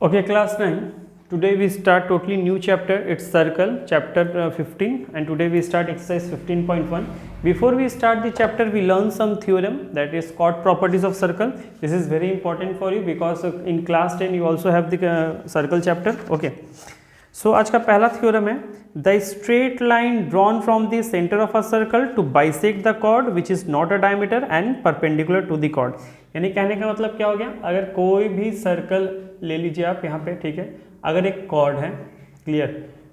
Okay, class 9. Today we start totally new chapter. It's circle, chapter 15, and today we start exercise 15.1. Before we start the chapter, we learn some theorem, that is chord properties of circle. This is very important for you because in class 10 you also have the circle chapter. Okay. So आज का पहला theorem है the straight line drawn from the center of a circle to bisect the chord which is not a diameter and perpendicular to the chord. यानी कहने का मतलब क्या हो गया, अगर कोई भी सर्कल ले लीजिए आप यहाँ पे, ठीक है, अगर एक कॉर्ड है, क्लियर,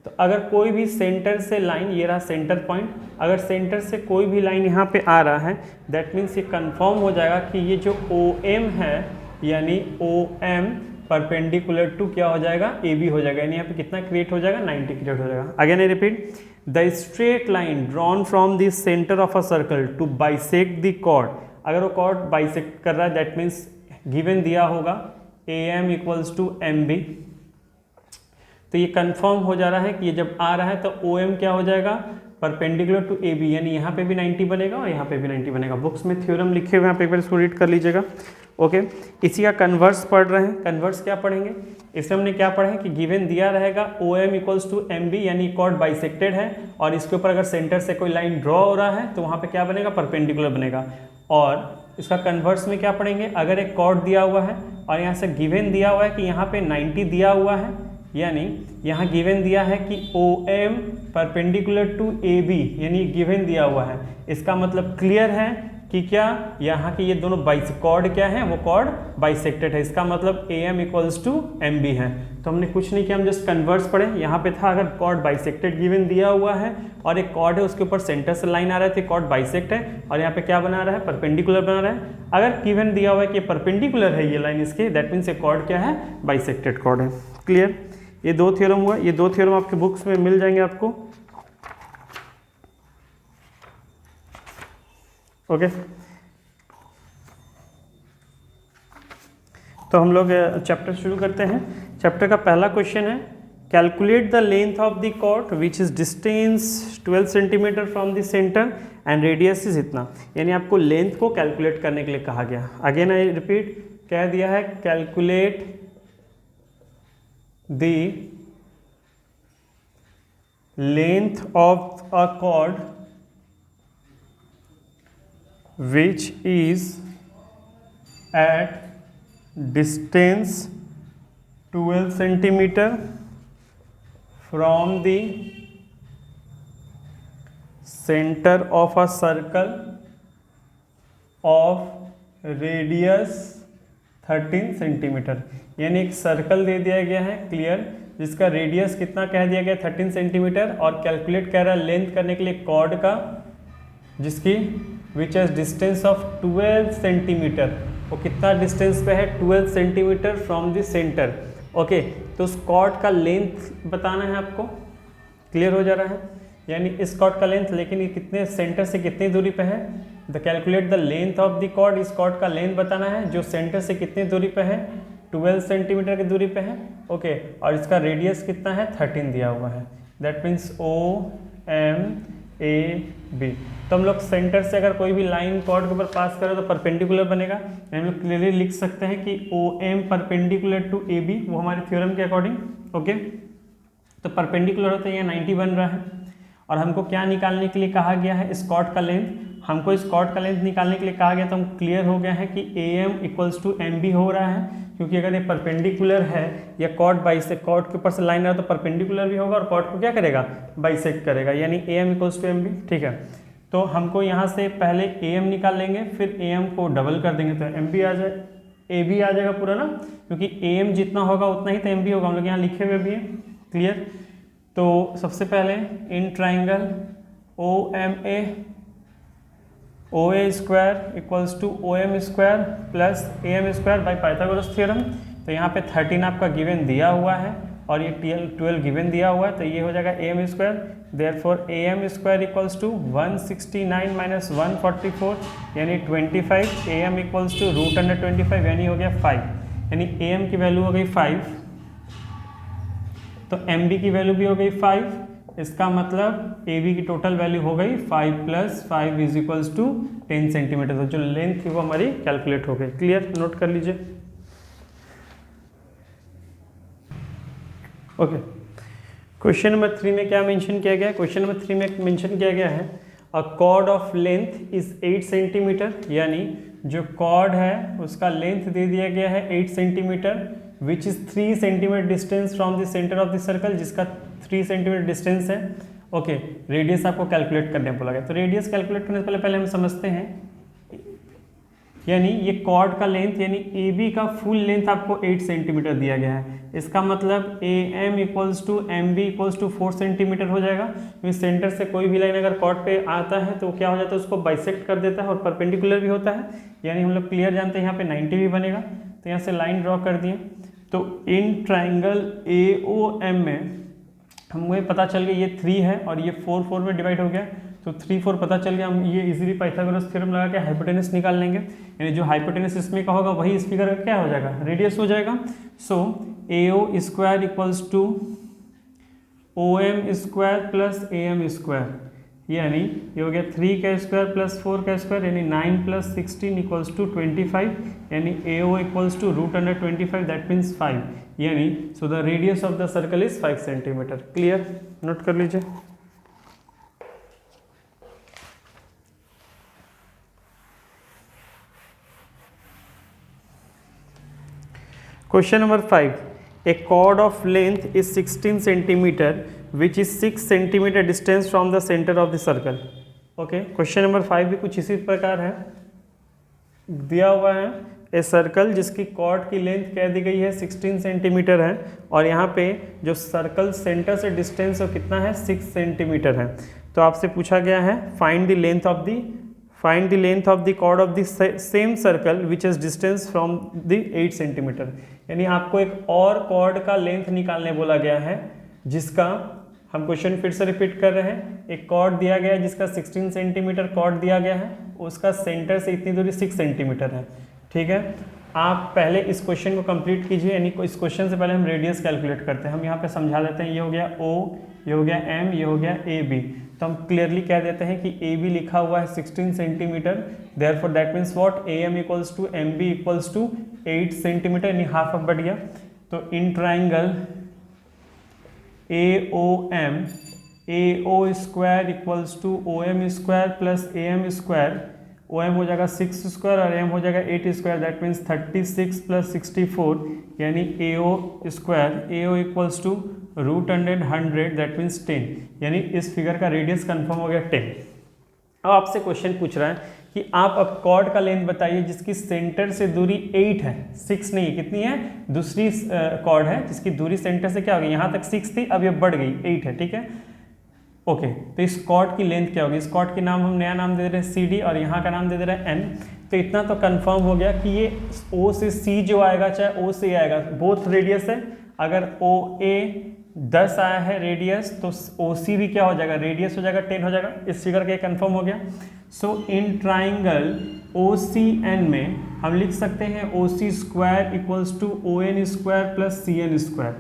तो अगर कोई भी सेंटर से लाइन, ये रहा सेंटर पॉइंट, अगर सेंटर से कोई भी लाइन यहाँ पे आ रहा है, दैट मीन्स ये कंफर्म हो जाएगा कि ये जो OM है, यानी OM परपेंडिकुलर टू क्या हो जाएगा, AB हो जाएगा, यानी यहाँ पे कितना क्रिएट हो जाएगा, 90 क्रिएट हो जाएगा. Again I repeat, the straight line drawn from the centre of a circle to bisect the chord. अगर वो कॉर्ड बाइसेक्ट कर रहा है, दैट मीन्स गिवन दिया होगा AM इक्वल्स टू MB, तो ये कंफर्म हो जा रहा है कि ये जब आ रहा है तो OM क्या हो जाएगा, परपेंडिकुलर टू AB, यानी यहाँ पे भी 90 बनेगा और यहाँ पे भी 90 बनेगा. बुक्स में थ्योरम लिखे हुए हैं, आप एक बार इसको रीड कर लीजिएगा. ओके, इसी का कन्वर्स पढ़ रहे हैं. कन्वर्स क्या पढ़ेंगे, इसमें हमने क्या पढ़ा है कि गिवन दिया रहेगा OM इक्वल्स टू MB, यानी कॉर्ड बाइसेक्टेड है और इसके ऊपर अगर सेंटर से कोई लाइन ड्रॉ हो रहा है तो वहाँ पे क्या बनेगा, परपेंडिकुलर बनेगा. और इसका कन्वर्स में क्या पढ़ेंगे, अगर एक कॉर्ड दिया हुआ है और यहाँ से गिवन दिया हुआ है कि यहाँ पे 90 दिया हुआ है, यानी यहाँ गिवन दिया है कि OM परपेंडिकुलर टू AB, यानी गिवन दिया हुआ है, इसका मतलब क्लियर है कि क्या यहाँ की ये दोनों कॉर्ड क्या है, वो कॉर्ड बाइसेक्टेड है. इसका मतलब AM इक्वल्स टू MB है. तो हमने कुछ नहीं किया, हम जस्ट कन्वर्स पढ़े. यहाँ पे था अगर कॉर्ड बाइसेक्टेड गिवन दिया हुआ है और एक कॉर्ड है उसके ऊपर सेंटर से लाइन आ रहा है, कॉर्ड बाइसेक्ट है और यहाँ पे क्या बना रहा है, परपेंडिकुलर बना रहा है. अगर गिवन दिया हुआ है कि परपेंडिकुलर है ये लाइन इसके, दैट मीन्स ये कॉर्ड क्या है, बाइसेक्टेड कॉर्ड है. क्लियर, ये दो थ्योरम हुआ. ये दो थ्योरम आपके बुक्स में मिल जाएंगे आपको. ओके, तो हम लोग चैप्टर शुरू करते हैं. चैप्टर का पहला क्वेश्चन है, calculate the length of the chord which is distance 12 centimetre from the centre and radius is इतना. यानी आपको लेंथ को कैलकुलेट करने के लिए कहा गया. अगेन आई रिपीट, कह दिया है calculate the length of a cord which is at distance 12 centimeter from the center of a circle of radius 13 centimetre. यानी एक सर्कल दे दिया गया है, क्लियर, जिसका रेडियस कितना कह दिया गया, 13 सेंटीमीटर, और कैलकुलेट कर रहा है लेंथ करने के लिए कॉर्ड का, जिसकी which has distance of 12 centimetre. वो कितना डिस्टेंस पे है, 12 centimetre from the centre. Okay, तो उस कॉर्ड का लेंथ बताना है आपको. क्लियर हो जा रहा है, यानी इस कॉर्ड का लेंथ, लेकिन ये कितने सेंटर से कितनी दूरी पे है. The calculate the length of the chord, इस कॉर्ड का लेंथ बताना है जो सेंटर से कितनी दूरी पे है, 12 सेंटीमीटर की दूरी पे है. ओके, और इसका रेडियस कितना है, 13 दिया हुआ है. That means OMAB. तो हम लोग सेंटर से अगर कोई भी लाइन कॉर्ड के ऊपर पास करें तो परपेंडिकुलर बनेगा. हम लोग क्लियरली लिख सकते हैं कि OM परपेंडिकुलर टू AB, वो हमारे थ्योरम के अकॉर्डिंग. ओके, तो परपेंडिकुलर होता है, ये 90 बन रहा है. और हमको क्या निकालने के लिए कहा गया है, इस कॉर्ड का लेंथ. हमको इस कॉर्ड का लेंथ निकालने के लिए कहा गया, तो हम क्लियर हो गया है कि AM इक्वल्स टू MB हो रहा है, क्योंकि अगर ये परपेंडिकुलर है या कॉर्ड बाइसेक्ट, कॉर्ड के ऊपर से लाइन आ रहा है तो परपेंडिकुलर भी होगा और कॉर्ड को क्या करेगा, बाइसेक्ट करेगा, यानी AM इक्वल्स टू MB. ठीक है, तो हमको यहाँ से पहले AM निकाल लेंगे, फिर AM को डबल कर देंगे तो MB आ जाए, AB आ जाएगा पूरा ना, क्योंकि AM जितना होगा उतना ही तो MB होगा. हम लोग यहाँ लिखे हुए भी हैं. क्लियर, तो सबसे पहले in triangle OMA, OA square equals to OM square plus AM square by Pythagoras theorem. तो यहाँ पे 13 आपका गिवन दिया हुआ है और ये 12 गिवन दिया हुआ है, तो ये हो जाएगा AM square. Therefore AM square equals to 169 minus 144 यानी 25. AM इक्वल्स टू √25 यानी हो गया 5, यानी AM की वैल्यू हो गई 5, तो MB की वैल्यू भी हो गई 5. इसका मतलब AB की टोटल वैल्यू हो गई 5 + 5 इज इक्वल्स टू 10 सेंटीमीटर. तो जो लेंथ थी वो हमारी कैलकुलेट हो गई. क्लियर, नोट कर लीजिए. ओके, क्वेश्चन नंबर 3 में क्या मेंशन किया गया है? क्वेश्चन नंबर 3 में मेंशन किया गया है अ cord of length is 8 centimetre, यानी जो कॉर्ड है उसका लेंथ दे दिया गया है 8 centimetre, which is 3 centimetre distance from the centre of the circle, जिसका 3 सेंटीमीटर डिस्टेंस है। ओके, रेडियस आपको कैलकुलेट करने बोला गया। तो रेडियस कैलकुलेट करने से पहले हम समझते हैं, यानी ये कॉर्ड का लेंथ यानी ए बी का फुल लेंथ आपको 8 सेंटीमीटर दिया गया है। इसका मतलब A M equals to M B equals to 4 centimetre हो जाएगा। क्योंकि सेंटर से कोई भी लाइन अगर कॉर्ड पे आता है तो क्या हो जाता है, उसको बाइसेक्ट कर देता है और परपेंडिकुलर भी होता है, यानी हम लोग क्लियर जानते हैं यहाँ पे 90 भी बनेगा। तो यहाँ से लाइन ड्रॉ कर दिए। तो in triangle A O M में हमें पता चल गया ये 3 है और ये 4 4 में डिवाइड हो गया, तो 3 4 पता चल गया। हम ये इजीली पाइथागोरस थ्योरम लगा के हाइपोटेनस निकाल लेंगे, यानी जो हाइपोटेनस इसमें का होगा वही इस फिगर का क्या हो जाएगा, रेडियस हो जाएगा। So A O square equals to O M square plus A M square, यानी ये हो गया 3 का स्क्वायर प्लस 4 का स्क्वायर, यानी 9 प्लस 16 इक्वल्स टू 25, यानी A O equals to √25, that means 5, यानी so the radius of the circle is 5 centimetre. Clear, note कर लीजिए। Question number 5. A chord of length is 16 centimeter, which is 6 centimeter distance from the center of the circle. Okay. Question number 5 भी कुछ इसी प्रकार है, दिया हुआ है ए सर्कल जिसकी कॉर्ड की लेंथ कह दी गई है 16 सेंटीमीटर है, और यहाँ पे जो सर्कल सेंटर से डिस्टेंस है कितना है, 6 सेंटीमीटर है। तो आपसे पूछा गया है find the length of the chord of the same circle which is distance from the 8 centimetre, यानी आपको एक और कॉर्ड का लेंथ निकालने बोला गया है, जिसका हम क्वेश्चन फिर से रिपीट कर रहे हैं। एक कॉर्ड दिया गया है जिसका 16 सेंटीमीटर कॉर्ड दिया गया है, उसका सेंटर से इतनी दूरी 6 सेंटीमीटर है। ठीक है, आप पहले इस क्वेश्चन को कंप्लीट कीजिए, यानी इस क्वेश्चन से पहले हम रेडियस कैलकुलेट करते हैं। हम यहाँ पे समझा देते हैं, ये हो गया O, ये हो गया M, ये हो गया AB। तो हम क्लियरली कह देते हैं कि AB लिखा हुआ है 16 centimetre, therefore that means what, AM equals to MB equals to 8 centimetre, यानी हाफ ऑफ बढ़ गया। तो in triangle AOM, AO square equals to OM square plus AM square, OM हो जाएगा 6 स्क्वायर और M हो जाएगा 8 स्क्वायर, दैट मीन्स 36 प्लस 64, यानी AO square, AO equals to √100, that means 10, यानी इस फिगर का रेडियस कंफर्म हो गया 10। अब आपसे क्वेश्चन पूछ रहा है कि आप अब कॉर्ड का लेंथ बताइए जिसकी सेंटर से दूरी 8 है, 6 नहीं, कितनी है, दूसरी कॉर्ड है जिसकी दूरी सेंटर से क्या हो गई, यहाँ तक 6 थी, अब ये बढ़ गई 8 है। ठीक है, ओके। तो इस कॉर्ड की लेंथ क्या होगी, इस कॉर्ड की नाम हम नया नाम दे रहे हैं CD और यहाँ का नाम दे दे रहे हैं N। तो इतना तो कंफर्म हो गया कि ये O से C जो आएगा चाहे O से आएगा, बोथ रेडियस है। अगर OA 10 आया है रेडियस, तो OC भी क्या हो जाएगा, रेडियस हो जाएगा 10 हो जाएगा। इस फिगर का कंफर्म हो गया। सो इन ट्राइंगल OCN में हम लिख सकते हैं OC square equals to ON square plus CN square.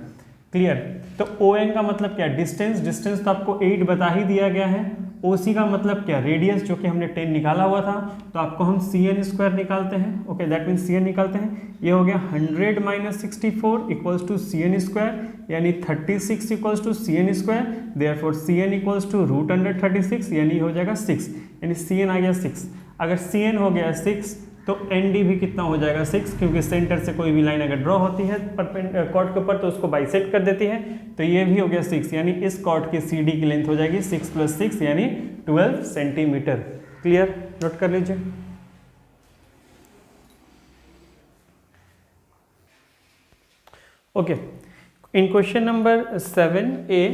Clear. तो ON का मतलब क्या, डिस्टेंस तो आपको 8 बता ही दिया गया है। OC का मतलब क्या, रेडियस, जो कि हमने 10 निकाला हुआ था, तो आपको हम CN स्क्वायर निकालते हैं। ओके, दैट मीन्स CN निकालते हैं। ये हो गया 100 minus 64 equals to CN square, यानी 36 equals to CN square, therefore CN equals to √136, यानी हो जाएगा 6, यानी CN आ गया 6। अगर CN हो गया 6 तो ND भी कितना हो जाएगा 6, क्योंकि सेंटर से कोई भी लाइन अगर ड्रॉ होती है कॉर्ड के ऊपर तो उसको बाइसेक्ट कर देती है। तो ये भी हो गया 6, यानी इस कॉर्ड की CD की लेंथ हो जाएगी 6 + 6 यानी 12 सेंटीमीटर। क्लियर, नोट कर लीजिए। Okay, in question number 7A,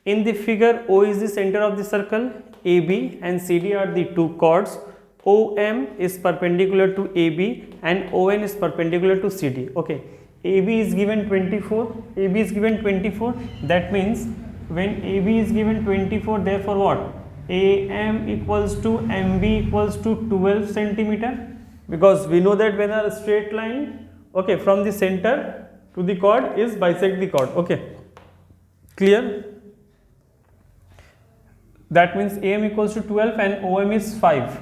in the figure O is the center of the circle, AB and CD are the two chords, OM is perpendicular to AB and ON is perpendicular to CD. Okay, AB is given 24, AB is given 24, that means when AB is given 24, therefore what, AM equals to MB equals to 12 centimeter, because we know that when a straight line, okay, from the center to the chord is bisect the chord. Okay, clear. That means AM equals to 12 and OM is 5.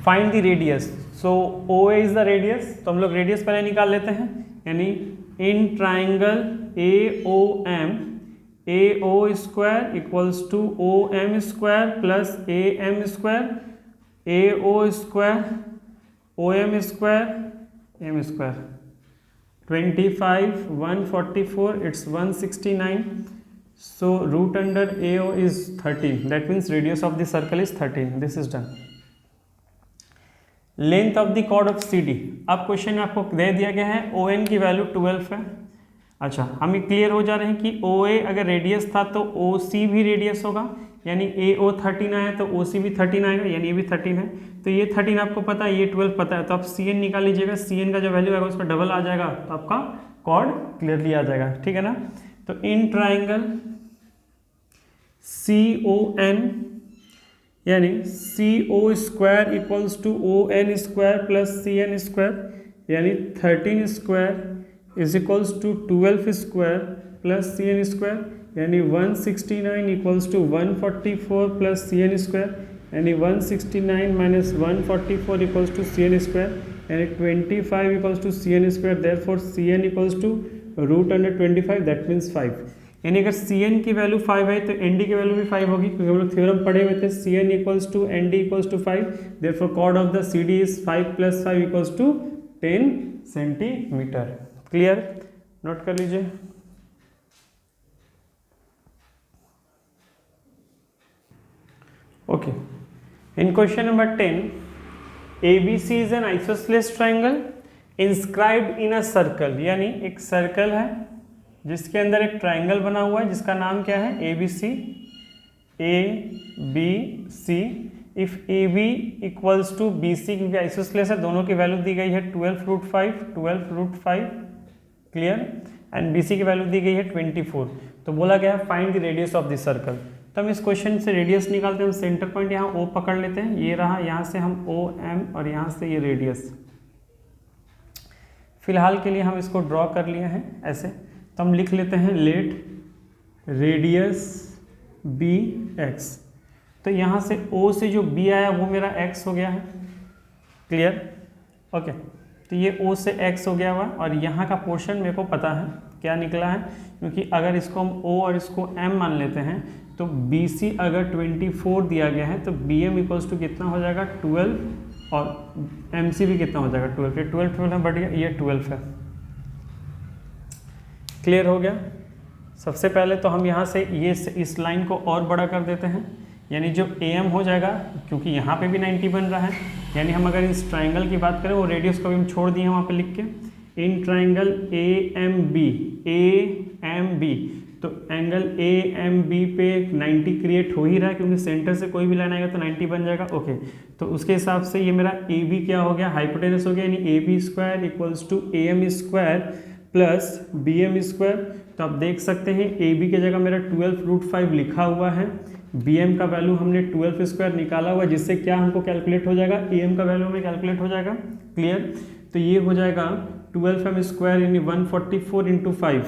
Find the radius. So OA is the radius, तो हम लोग radius पहले निकाल लेते हैं, यानी in triangle AOM AO square equals to OM square plus AM square AO square OM square M square 25 144 it's 169. So root under AO is 13. That means radius of the circle is 13. This is done. Length of the chord of CD. अब question में आपको दे दिया गया है ON की value 12 है। अच्छा, हम ये क्लियर हो जा रहे हैं कि OA अगर रेडियस था तो OC भी रेडियस होगा, यानी AO 13 आया तो OC भी 13 आएगा, यानी ये भी 13 है। तो ये 13 आपको पता है, ये 12 पता है, तो आप CN निकाल लीजिएगा। CN का जो वैल्यू आएगा उसका डबल आ जाएगा, तो आपका कॉर्ड क्लियरली आ जाएगा। ठीक है ना। तो इन ट्राइंगल CON यानी CO square equals to ON square plus CN square, यानी 13 square is equals to 12 square plus CN square, यानी 169 equals to 144 plus CN square, यानी 169 minus 144 equals to CN square, यानी 25 equals to CN square. Therefore CN equals to root under 25, that means 5। यानी अगर CN की value 5 है तो ND की value भी 5 होगी, क्योंकि हम लोग थ्योरम पढ़े हुए थे CN equals to ND equals to 5। Therefore chord of the CD is 5 plus 5 equals to 10 centimetre. Clear, note कर लीजिए। Okay, in question number 10 ABC is an isosceles triangle inscribed in a circle, यानी एक circle है जिसके अंदर एक triangle बना हुआ है जिसका नाम क्या है ABC। ABC if AB equals to BC, क्योंकि आइसोसेलेस है, दोनों की वैल्यू दी गई है 12√5 क्लियर, एंड BC की वैल्यू दी गई है 24। तो बोला गया है find the radius of the circle. तो हम इस क्वेश्चन से रेडियस निकालते हैं। हम सेंटर पॉइंट यहाँ O पकड़ लेते हैं, ये रहा, यहाँ से हम OM और यहाँ से ये रेडियस। फिलहाल के लिए हम इसको ड्रॉ कर लिए हैं ऐसे, तो हम लिख लेते हैं लेट रेडियस BX। तो यहाँ से O से जो B आया वो मेरा X हो गया है। Clear, okay. तो ये O से X हो गया हुआ, और यहाँ का पोर्शन मेरे को पता है क्या निकला है, क्योंकि अगर इसको हम O और इसको M मान लेते हैं तो BC अगर 24 दिया गया है तो BM इक्वल्स टू कितना हो जाएगा 12, और MC भी कितना हो जाएगा 12। ये 12 में बढ़ गया, ये 12 है। क्लियर हो गया। सबसे पहले तो हम यहाँ से ये इस लाइन को और बड़ा कर देते हैं, यानी जो AM हो जाएगा, क्योंकि यहाँ पे भी 90 बन रहा है, यानी हम अगर इस ट्राइंगल की बात करें, वो रेडियस को भी हम छोड़ दिए हैं वहाँ पे लिख के। इन ट्राइंगल AMB, तो एंगल AMB पे 90 क्रिएट हो ही रहा है, क्योंकि सेंटर से कोई भी लाइन आएगा तो 90 बन जाएगा। ओके, तो उसके हिसाब से ये मेरा AB क्या हो गया, हाइपोटेनस हो गया, यानी AB square equals to AM square plus BM square. तो आप देख सकते हैं AB की जगह मेरा 12√5 लिखा हुआ है, BM का वैल्यू हमने 12 स्क्वायर निकाला हुआ, जिससे क्या हमको कैलकुलेट हो जाएगा, AM का वैल्यू हमें कैलकुलेट हो जाएगा। क्लियर, तो ये हो जाएगा 12M स्क्वायर यानी 144 इंटू 5,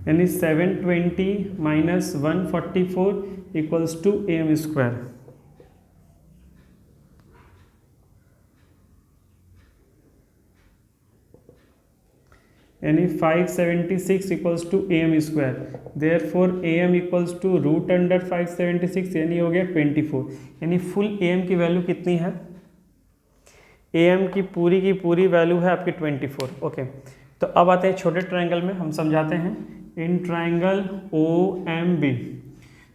यानी 720 minus 144 equals to AM square. यानी 576 equals to AM square. Therefore AM equals to root under 576, यानी हो गया 24। यानी फुल AM की वैल्यू कितनी है, AM की पूरी वैल्यू है आपकी 24। ओके, तो अब आते हैं छोटे ट्राइंगल में, हम समझाते हैं। इन ट्राइंगल OMB,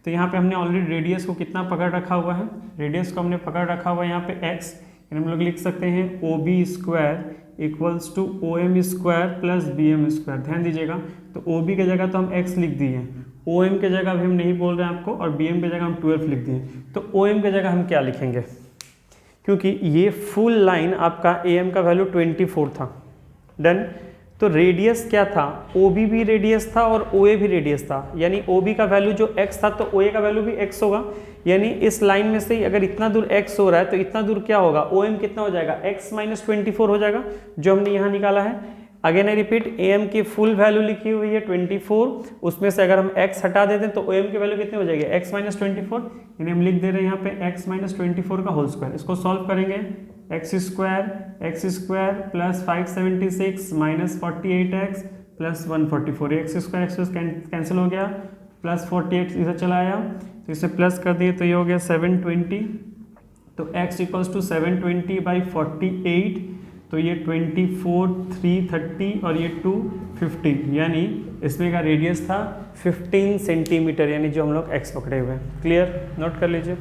तो यहाँ पे हमने ऑलरेडी रेडियस को कितना पकड़ रखा हुआ है, रेडियस को हमने पकड़ रखा हुआ है यहाँ पे X, हम लोग लिख सकते हैं OB square equals to OM square plus BM square. ध्यान दीजिएगा, तो OB की जगह तो हम X लिख दिए हैं, OM की जगह भी हम नहीं बोल रहे हैं आपको, और BM की जगह हम 12 लिख दिए। तो OM की जगह हम क्या लिखेंगे, क्योंकि ये फुल लाइन आपका AM का वैल्यू 24 था। डन। तो रेडियस क्या था, OB भी रेडियस था और OA भी रेडियस था, यानी OB का वैल्यू जो X था तो OA का वैल्यू भी X होगा। यानी इस लाइन में से अगर इतना दूर X हो रहा है तो इतना दूर क्या होगा, OM कितना हो जाएगा, X माइनस 24 हो जाएगा, जो हमने यहाँ निकाला है। अगेन आई रिपीट, AM की फुल वैल्यू लिखी हुई है 24, उसमें से अगर हम X हटा देते हैं तो OM की वैल्यू कितनी हो जाएगी, X माइनस 24, यानी हम लिख दे रहे हैं यहाँ पे x माइनस 24 का होल स्क्वायर। इसको सॉल्व करेंगे, x square plus 576 minus 48x plus 144, x square cancel हो गया, प्लस 48 इधर चला आया तो इसे प्लस कर दिए तो ये हो गया 720, तो x इक्वल्स टू 720/48, तो ये 24, 330 और ये 215, यानी इसमें का रेडियस था 15 सेंटीमीटर, यानी जो हम लोग x पकड़े हुए हैं। क्लियर, नोट कर लीजिए।